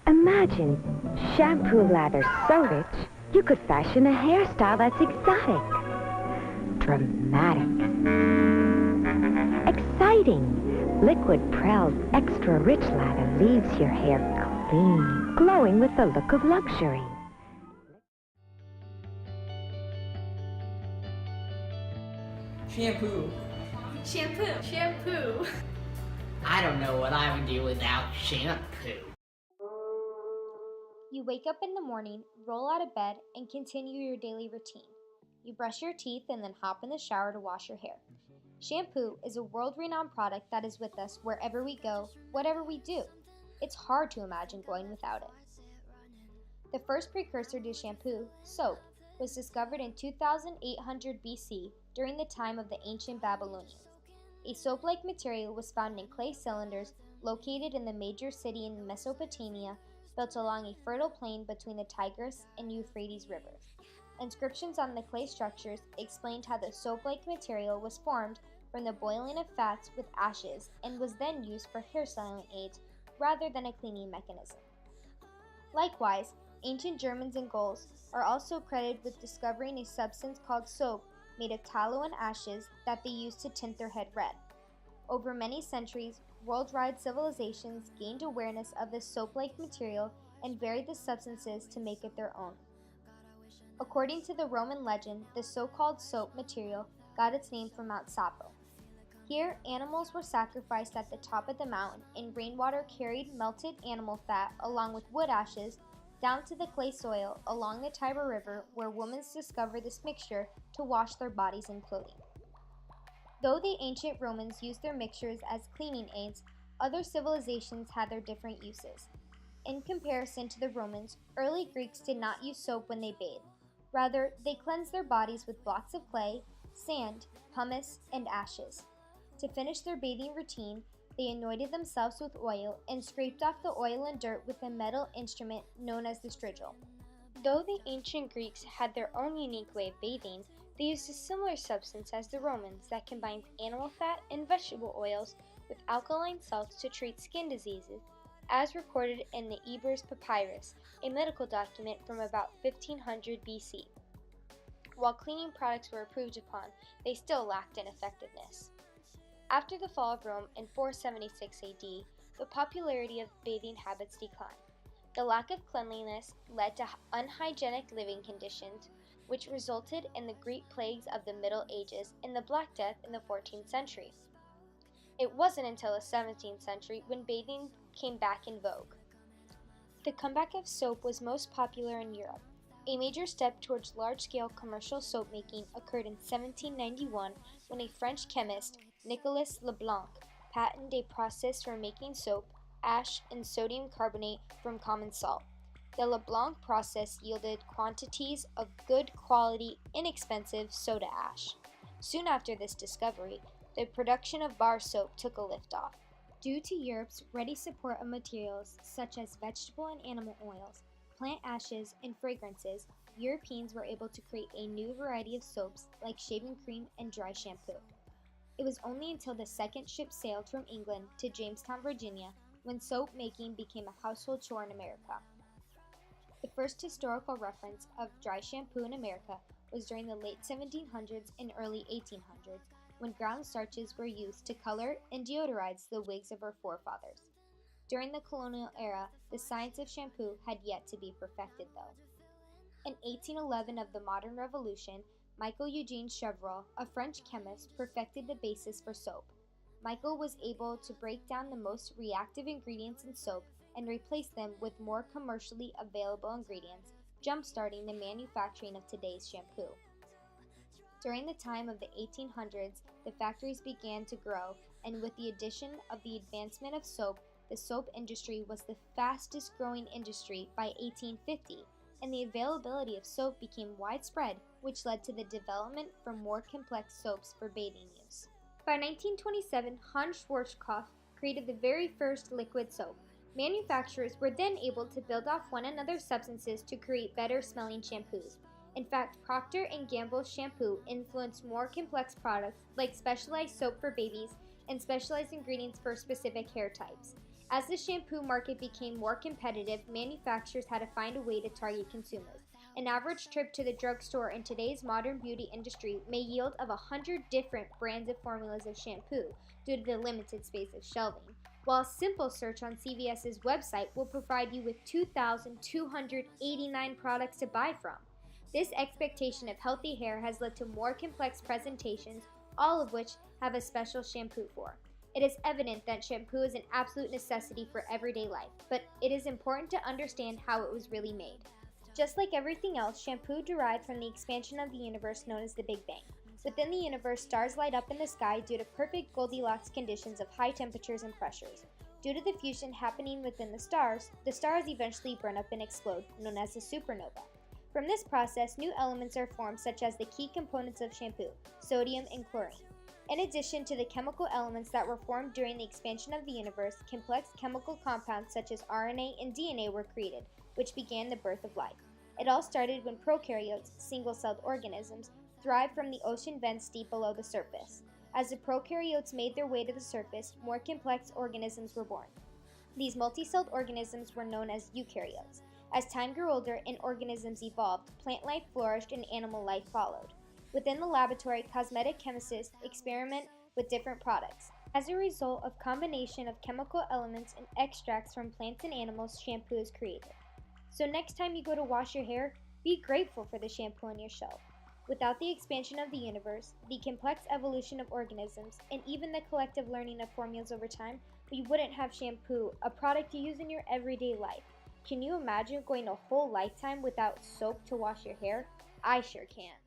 Imagine shampoo lather so rich, you could fashion a hairstyle that's exotic, dramatic, exciting. Liquid Prell's extra rich lather leaves your hair clean, glowing with the look of luxury. Shampoo. Shampoo. Shampoo. I don't know what I would do without shampoo. You wake up in the morning, roll out of bed, and continue your daily routine. You brush your teeth and then hop in the shower to wash your hair. Shampoo is a world-renowned product that is with us wherever we go, whatever we do. It's hard to imagine going without it. The first precursor to shampoo, soap, was discovered in 2800 BC during the time of the ancient Babylonians. A soap-like material was found in clay cylinders located in the major city in Mesopotamia, built along a fertile plain between the Tigris and Euphrates rivers. Inscriptions on the clay structures explained how the soap-like material was formed from the boiling of fats with ashes and was then used for hairstyling aids rather than a cleaning mechanism. Likewise, ancient Germans and Gauls are also credited with discovering a substance called soap made of tallow and ashes that they used to tint their head red. Over many centuries, worldwide civilizations gained awareness of this soap-like material and varied the substances to make it their own. According to the Roman legend, the so-called soap material got its name from Mount Sapo. Here, animals were sacrificed at the top of the mountain, and rainwater carried melted animal fat along with wood ashes down to the clay soil along the Tiber River, where women discovered this mixture to wash their bodies and clothing. Though the ancient Romans used their mixtures as cleaning aids, other civilizations had their different uses. In comparison to the Romans, early Greeks did not use soap when they bathed. Rather, they cleansed their bodies with blocks of clay, sand, pumice, and ashes. To finish their bathing routine, they anointed themselves with oil and scraped off the oil and dirt with a metal instrument known as the strigil. Though the ancient Greeks had their own unique way of bathing, they used a similar substance as the Romans that combined animal fat and vegetable oils with alkaline salts to treat skin diseases, as recorded in the Ebers Papyrus, a medical document from about 1500 BC. While cleaning products were approved upon, they still lacked in effectiveness. After the fall of Rome in 476 AD, the popularity of bathing habits declined. The lack of cleanliness led to unhygienic living conditions, which resulted in the Great Plagues of the Middle Ages and the Black Death in the 14th century. It wasn't until the 17th century when bathing came back in vogue. The comeback of soap was most popular in Europe. A major step towards large-scale commercial soap making occurred in 1791 when a French chemist, Nicolas Leblanc, patented a process for making soap, ash, and sodium carbonate from common salt. The Leblanc process yielded quantities of good quality, inexpensive soda ash. Soon after this discovery, the production of bar soap took a liftoff. Due to Europe's ready support of materials such as vegetable and animal oils, plant ashes, and fragrances, Europeans were able to create a new variety of soaps like shaving cream and dry shampoo. It was only until the second ship sailed from England to Jamestown, Virginia, when soap making became a household chore in America. The first historical reference of dry shampoo in America was during the late 1700s and early 1800s, when ground starches were used to color and deodorize the wigs of our forefathers. During the colonial era, the science of shampoo had yet to be perfected, though. In 1811 of the modern revolution, Michael Eugene Chevreul, a French chemist, perfected the basis for soap. Michael was able to break down the most reactive ingredients in soap and replace them with more commercially available ingredients, jump-starting the manufacturing of today's shampoo. During the time of the 1800s, the factories began to grow, and with the addition of the advancement of soap, the soap industry was the fastest growing industry by 1850, and the availability of soap became widespread, which led to the development for more complex soaps for bathing use. By 1927, Hans Schwarzkopf created the very first liquid soap. Manufacturers were then able to build off one another's substances to create better smelling shampoos. In fact, Procter & Gamble's shampoo influenced more complex products like specialized soap for babies and specialized ingredients for specific hair types. As the shampoo market became more competitive, manufacturers had to find a way to target consumers. An average trip to the drugstore in today's modern beauty industry may yield of 100 different brands of formulas of shampoo due to the limited space of shelving, while a simple search on CVS's website will provide you with 2,289 products to buy from. This expectation of healthy hair has led to more complex presentations, all of which have a special shampoo for. It is evident that shampoo is an absolute necessity for everyday life, but it is important to understand how it was really made. Just like everything else, shampoo derived from the expansion of the universe known as the Big Bang. Within the universe, stars light up in the sky due to perfect Goldilocks conditions of high temperatures and pressures. Due to the fusion happening within the stars eventually burn up and explode, known as a supernova. From this process, new elements are formed such as the key components of shampoo, sodium and chlorine. In addition to the chemical elements that were formed during the expansion of the universe, complex chemical compounds such as RNA and DNA were created, which began the birth of life. It all started when prokaryotes, single-celled organisms, thrived from the ocean vents deep below the surface. As the prokaryotes made their way to the surface, more complex organisms were born. These multi-celled organisms were known as eukaryotes. As time grew older and organisms evolved, plant life flourished and animal life followed. Within the laboratory, cosmetic chemists experiment with different products. As a result of combination of chemical elements and extracts from plants and animals, shampoo is created. So next time you go to wash your hair, be grateful for the shampoo on your shelf. Without the expansion of the universe, the complex evolution of organisms, and even the collective learning of formulas over time, we wouldn't have shampoo, a product you use in your everyday life. Can you imagine going a whole lifetime without soap to wash your hair? I sure can't.